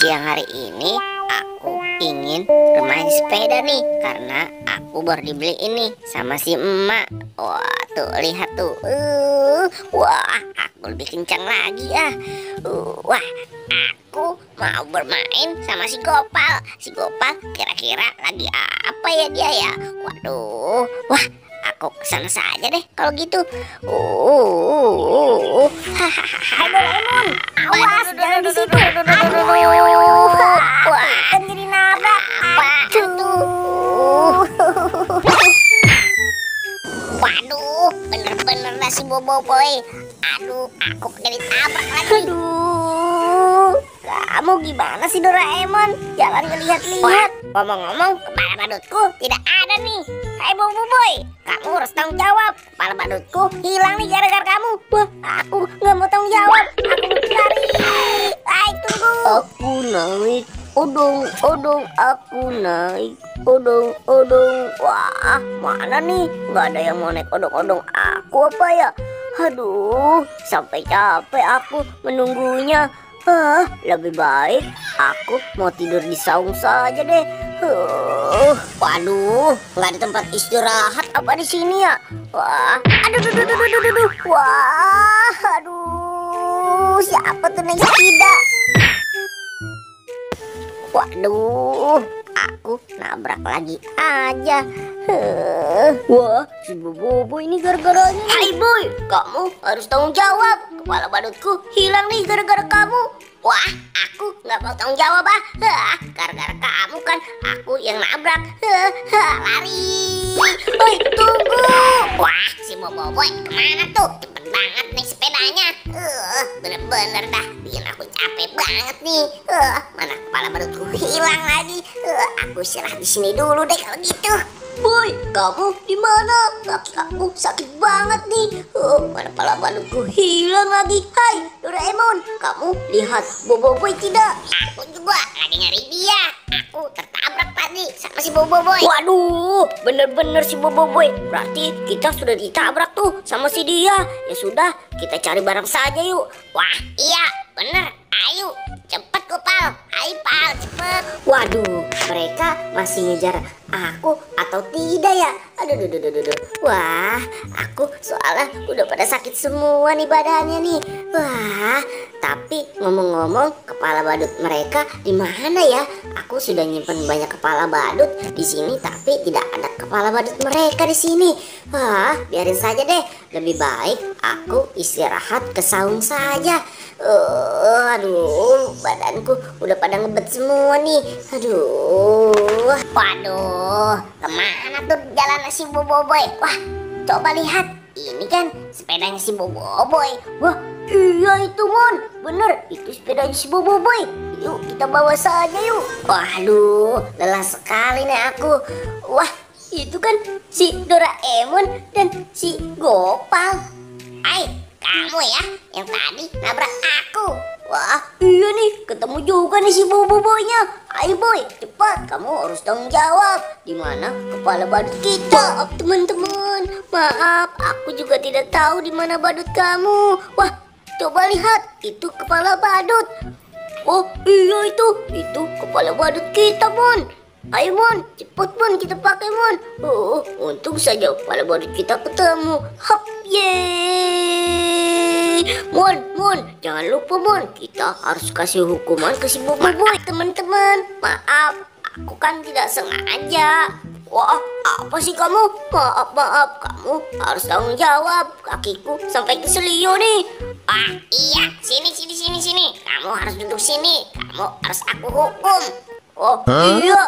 siang hari ini aku ingin bermain sepeda nih, karena aku baru dibeli ini sama si emak. Wah tuh lihat tuh, wah aku lebih kencang lagi ya. Wah aku mau bermain sama si Gopal. Si Gopal kira-kira lagi apa ya dia ya? Waduh, wah aku kesana saja deh kalau gitu. Hai Doraemon, awas jangan di situ. Aduh, Wah, kan jadi nabrak. aduh. Waduh, bener-bener dah si Boboiboy. Aduh, aku jadi tabrak lagi. Aduh, kamu gimana sih Doraemon? Jalan ngelihat-lihat. Ngomong-ngomong, kepala badutku tidak ada nih. Hai Boboiboy, kamu harus tanggung jawab. Kepala badutku hilang nih gara-gara kamu. Wah, aku nggak mau tanggung jawab. Aku mau lari. Hai, tunggu. Aku naik, odong, aku naik, odong. Wah, mana nih? Nggak ada yang mau naik odong. Aku apa ya? Aduh, sampai capek aku menunggunya. Lebih baik aku mau tidur di saung saja deh. Waduh, nggak ada tempat istirahat apa di sini ya? Wah, aduh. Wah, aduh, siapa tuh naik sepeda? Waduh, aku nabrak lagi aja. Wah, si Bobo ini gara-garanya. Hai Boy, kamu harus tanggung jawab. Kepala badutku hilang nih gara-gara kamu. Wah, aku nggak mau tanggung jawab gara-gara kamu kan aku yang nabrak. Lari. Boy, tunggu. Wah, si Boboiboy kemana tuh? Cepet banget nih sepedanya. Bener-bener dah bikin aku capek banget nih. Mana kepala badutku hilang lagi. Aku istirahat di sini dulu deh kalau gitu. Boy, kamu di mana? Kaki aku sakit banget nih. Mana kepala badutku hilang lagi. Hai, Doraemon, kamu lihat Boboiboy tidak? Aku juga lagi nyari dia. Aku tertabrak tadi sama si Boboiboy. Waduh, bener-bener si Boboiboy. Berarti kita sudah ditabrak tuh sama si dia. Ya sudah, kita cari barang saja yuk. Wah, iya, bener. Ayo, cepet Gopal. Ayo Pal, cepet. Waduh, mereka masih ngejar aku atau tidak ya? Aduh. Wah, aku soalnya udah pada sakit semua nih badannya nih. Wah, tapi ngomong-ngomong, kepala badut mereka di mana ya? Aku sudah nyimpen banyak kepala badut di sini, tapi tidak ada kepala badut mereka di sini. Wah, biarin saja deh. Lebih baik aku istirahat ke saung saja. Aduh, badanku udah pada ngebet semua nih. Aduh. Waduh, kemana tuh jalan si Boboiboy? Wah, coba lihat. Ini kan sepedanya si Boboiboy. Wah, iya itu Mon. Bener, itu sepedanya si Boboiboy. Yuk kita bawa saja yuk. Waduh, lelah sekali nih aku. Wah, itu kan si Doraemon dan si Gopal. Hai, kamu ya yang tadi nabrak aku. Wah, iya nih, ketemu juga nih si Boboiboynya. Ayo Boy, cepat, kamu harus tanggung jawab. Di mana kepala badut kita? Maaf teman-teman, maaf, aku juga tidak tahu di mana badut kamu. Wah, coba lihat, itu kepala badut. Oh iya itu kepala badut kita Mon. Ayo Mon, cepet Mon, kita pakai Mon. Untung saja kepala badut kita ketemu. Hop, yeay. Mon, jangan lupa Mon, kita harus kasih hukuman ke si Boboiboy. Teman-teman, maaf, aku kan tidak sengaja. Wah, apa sih kamu? Maaf, kamu harus tanggung jawab. Kakiku sampai keselio nih. Wah, iya, sini. Kamu harus duduk sini. Kamu harus aku hukum. Oh, iya.